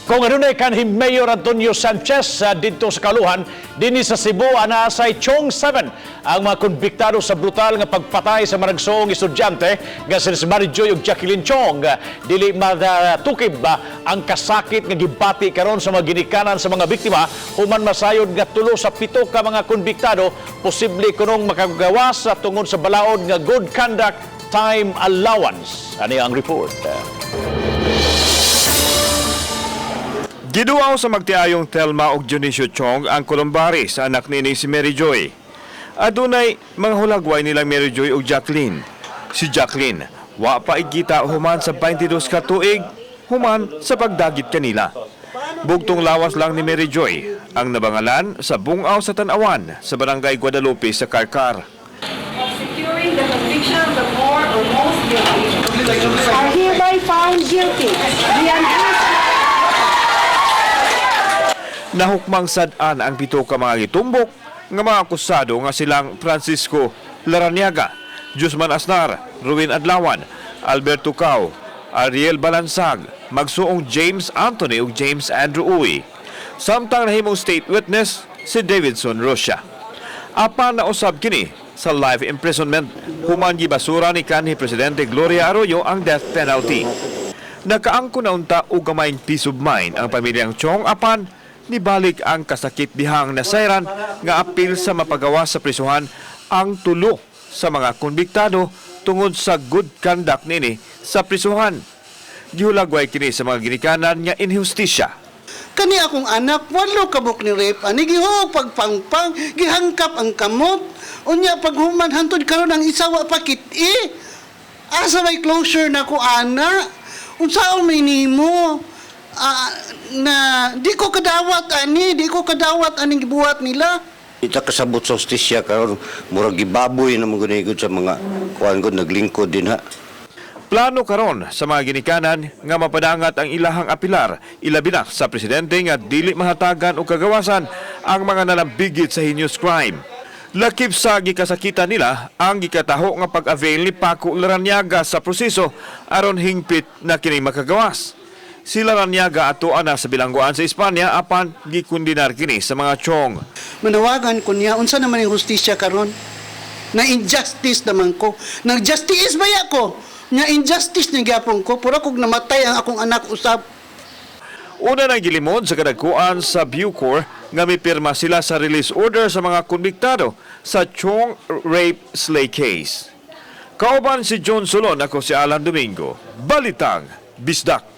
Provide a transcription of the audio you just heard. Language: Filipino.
Kung ano na kanhi Mayor Antonio Sanchez dito sa Kaluhan, dinhi sa Cebu, anaasay Chong 7 ang mga konbiktado sa brutal nga pagpatay sa maragsoong estudyante nga si Mary Joy ug Jacqueline Chong. Dili matukib ang kasakit nga gibati karon sa mga ginikanan sa mga biktima human masayod nga tulo sa 7 ka mga konbiktado posible kunong makagawas sa tungod sa balaod nga good conduct time allowance. Ani ang report. Giduaw sa magtiayong Thelma ug Dionisio Chong ang Columbaris sa anak ni si Mary Joy. Adunay mga hulagway nilang Mary Joy ug Jacqueline. Si Jacqueline, wa pa igita human sa 22 ka tuig, human sa pagdagit kanila. Bugtong lawas lang ni Mary Joy ang nabangalan sa bungaw sa Tanawan sa Barangay Guadalupe sa Karkar. Securing the conviction of the more or most guilty are hereby found guilty. Nahukmang sad-an ang 7 ka mga gitumbok nga mga akusado nga silang Francisco Laraniaga, Jusman Asnar, Ruin Adlawan, Alberto Cao, Ariel Balansag, magsuong James Anthony ug James Andrew Uy. Samtang nahimong state witness si Davidson Rocha. Apan na usab kini sa life imprisonment human gibasura ni kanhi Presidente Gloria Arroyo ang death penalty. Nakaangko na unta og gamayng peace of mind ang pamilyang Chong apan nibalik ang kasakit bihang na sayran nga apil sa mapagawas sa prisuhan ang tulo sa mga konbiktado tungod sa good conduct nini sa prisuhan. Gihulagway kini sa mga ginikanan nga inhustisya. Kani akong anak, walo kabuk ni rape, ani gihog pagpangpang, gihangkap ang kamot, unya paghuman hantod karon ang isawa pakit-i. Asa may closure na ko ana? Unsaon may nimo? Na di ko kadawat aning gibuhat nila. Ita kasabot sa hostisya karon murag gibaboy na mga gunigod sa mga kuan ko naglingkod din ha. Plano karon sa mga ginikanan nga mapadangat ang ilahang apilar ilabi na sa presidente nga dili mahatagan o kagawasan ang mga nalambigit sa heinous crime. Lakip sa gikasakitan nila ang gikataho nga pag-avail ni Paco Laraniaga sa proseso aron hingpit na kini makagawas. Si Laraniaga atoan na sa bilangguan sa Espanya apan gikundinar kini sa mga Chong. Manawagan ko niya, unsa naman yung hustisya karon? Na injustice naman ko. Nag-justice ba ko? Na injustice na gyapon ko. Pura kog namatay ang akong anak usab. Una na gilimod sa kadagkuan sa Bucor nga mipirma sila sa release order sa mga konbiktado sa Chong rape slay case. Kauban si John Solon, ako si Alan Domingo. Balitang Bisdak.